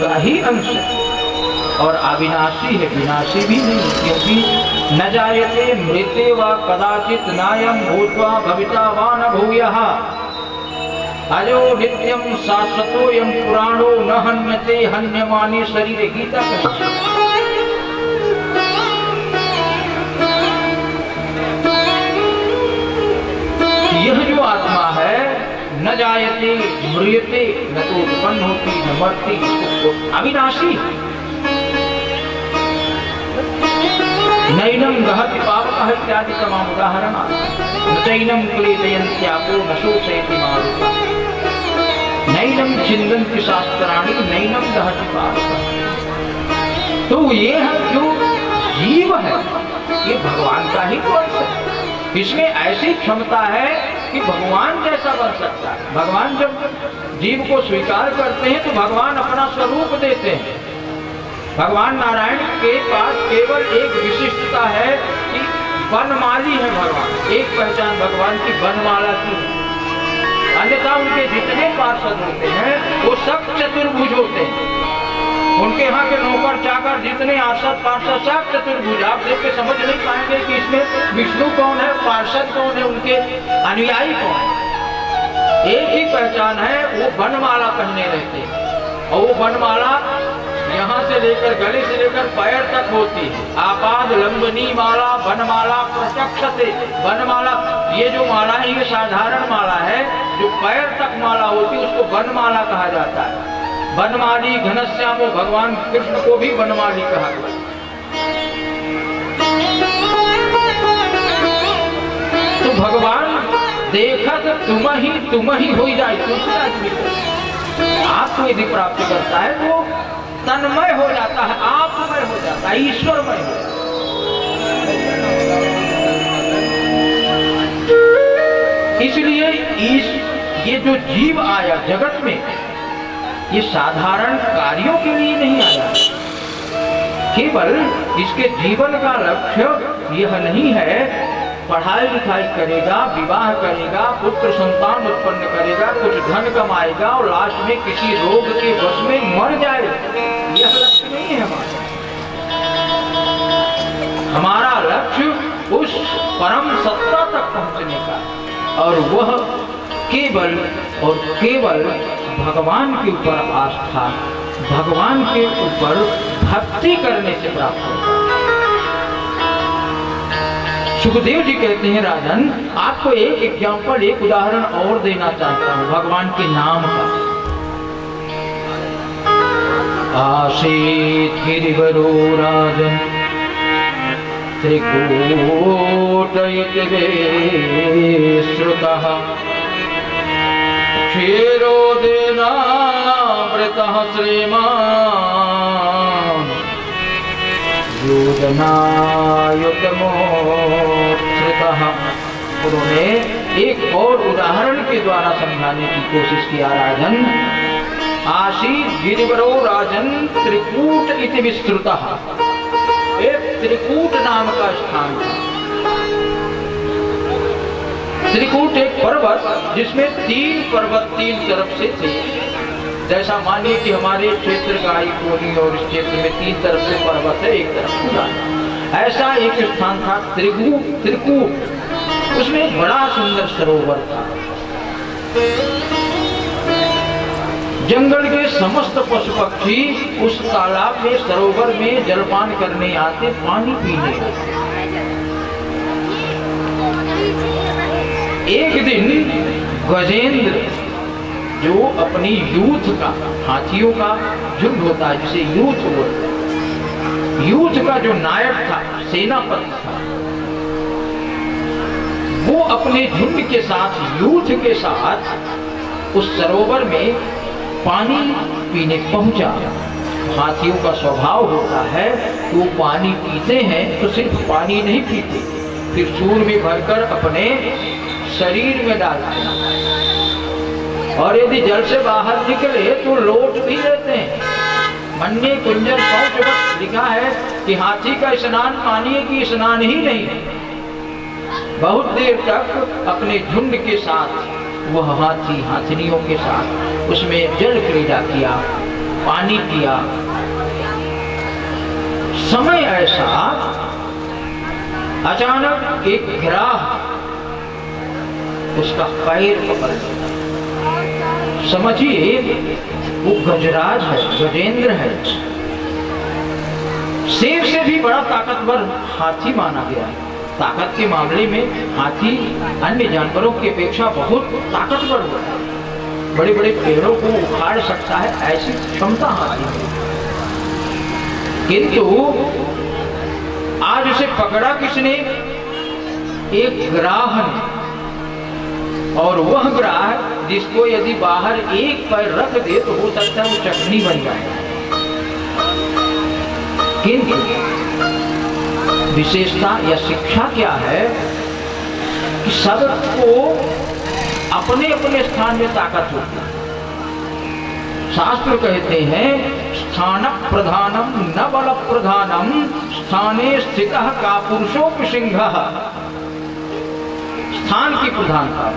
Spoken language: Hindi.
का ही अंश है और अविनाशी है, विनाशी भी नहीं, क्योंकि न जायते मृते व कदाचित नायं भूत्वा भविता वा न भूयः अजो नित्यं शाश्वतोऽयं पुराणो न हन्यते हन्यमाने शरीरे। गीता कहती है। यह जो आत्मा है न जायते म्रियते, न तो उत्पन्न होती न मरती, अविनाशी। नैनम गहति पावकः इत्यादि तमाम उदाहरण न चैनम क्लेदयन्त्यापो न शोषयति मारुतः नैनम छिन्दन्ति शास्त्राणि नैनम गहति पावकः। तो ये है जो जीव है ये भगवान का ही अंश है। इसमें ऐसी क्षमता है कि भगवान जैसा बन सकता है। भगवान जब जीव को स्वीकार करते हैं तो भगवान अपना स्वरूप देते हैं। भगवान नारायण के पास केवल एक विशिष्टता है कि वनमाली है भगवान। एक पहचान भगवान की वनमाला की, अन्यथा उनके जितने पार्षद होते हैं वो सब चतुर्भुज होते हैं। उनके यहाँ के नौकर चाकर जितने आर्षद पार्षद सब चतुर्भुज। आप देख के समझ नहीं पाएंगे कि इसमें विष्णु कौन है, पार्षद कौन है, उनके अनुयायी कौन है। एक ही पहचान है, वो वनमाला पहने रहते हैं और वो वनमाला यहाँ से लेकर गले से लेकर पैर तक होती है। आपाद लंबनी माला वनमाला प्रत्यक्ष से वनमाला। ये जो माला है ये साधारण माला है, जो पैर तक माला होती है उसको वनमाला कहा जाता है। वनमाली घनश्यामो, भगवान कृष्ण को भी वनमाली कहा गया। तो भगवान देखत तुम ही हो जाए। आपको यदि प्राप्त करता है तो तन्मय हो जाता है, आपमय हो जाता है, ईश्वरमय हो जाता है। इसलिए ये जो जीव आया जगत में ये साधारण कार्यों के लिए नहीं आया। केवल इसके जीवन का लक्ष्य यह नहीं है पढ़ाई लिखाई करेगा, विवाह करेगा, पुत्र संतान उत्पन्न करेगा, कुछ धन कमाएगा और लास्ट में किसी रोग के वश में मर जाए। यह लक्ष्य नहीं है हमारा। हमारा लक्ष्य उस परम सत्ता तक पहुंचने का और वह केवल और केवल भगवान के ऊपर आस्था, भगवान के ऊपर भक्ति करने से प्राप्त होगा। सुखदेव जी कहते हैं राजन, आपको एक एग्जाम्पल, एक उदाहरण और देना चाहता हूं भगवान के नाम का। आसीत् गिरिवरो राजन त्रिकूट इति श्रुतः क्षीरोदेनामृतः श्रीमान् उन्होंने एक और उदाहरण के द्वारा समझाने की कोशिश किया। राजन आसीत् गिरिवरो राजन त्रिकूट इति विस्तृतः। एक त्रिकूट नाम का स्थान था। त्रिकूट एक पर्वत जिसमें 3 पर्वत 3 तरफ से थे। जैसा मानिए कि हमारे क्षेत्र का कोनी और इस क्षेत्र में 3 तरफ से पर्वत है, एक तरफ खुला। ऐसा एक स्थान था त्रिकूट। उसमें बड़ा सुंदर सरोवर था। जंगल के समस्त पशु पक्षी उस तालाब में सरोवर में जलपान करने आते, पानी पीने आते। एक दिन गजेंद्र जो अपनी यूथ का, हाथियों का झुंड होता है जिसे यूथ बोलते हैं, यूथ का जो नायक था, सेनापति था, वो अपने झुंड के साथ, यूथ के साथ उस सरोवर में पानी पीने पहुंचा। हाथियों का स्वभाव होता है कि वो पानी पीते हैं तो सिर्फ पानी नहीं पीते, फिर सूर में भरकर अपने शरीर में डालते हैं और यदि जल से बाहर निकले तो लौट भी लेते हैं। मन्ने कुंजर शौचवत लिखा है कि हाथी का स्नान मानिए कि स्नान ही नहीं है। बहुत देर तक अपने झुंड के साथ वह हाथी, हाथिनियों के साथ उसमें जल क्रीड़ा किया। पानी पिया। समय ऐसा अचानक एक गिराह उसका पैर पकड़ लेता। समझिए वो गजराज है, गजेंद्र है, शेर से भी बड़ा ताकतवर हाथी माना गया है। ताकत के मामले में हाथी अन्य जानवरों की अपेक्षा बहुत ताकतवर होता है, बड़े बड़े पेड़ों को उखाड़ सकता है, ऐसी क्षमता हाथी है। किंतु आज उसे पकड़ा किसने? एक ग्राह ने, और वह ग्राह जिसको यदि बाहर एक पैर रख दे तो हो सकता है वो चटनी बन जाए। किंतु विशेषता या शिक्षा क्या है कि सबको अपने अपने स्थान में ताकत होती है। शास्त्र कहते हैं स्थान प्रधानम न बल प्रधानम स्थाने स्थितः का पुरुषोपि सिंहः। स्थान की प्रधानता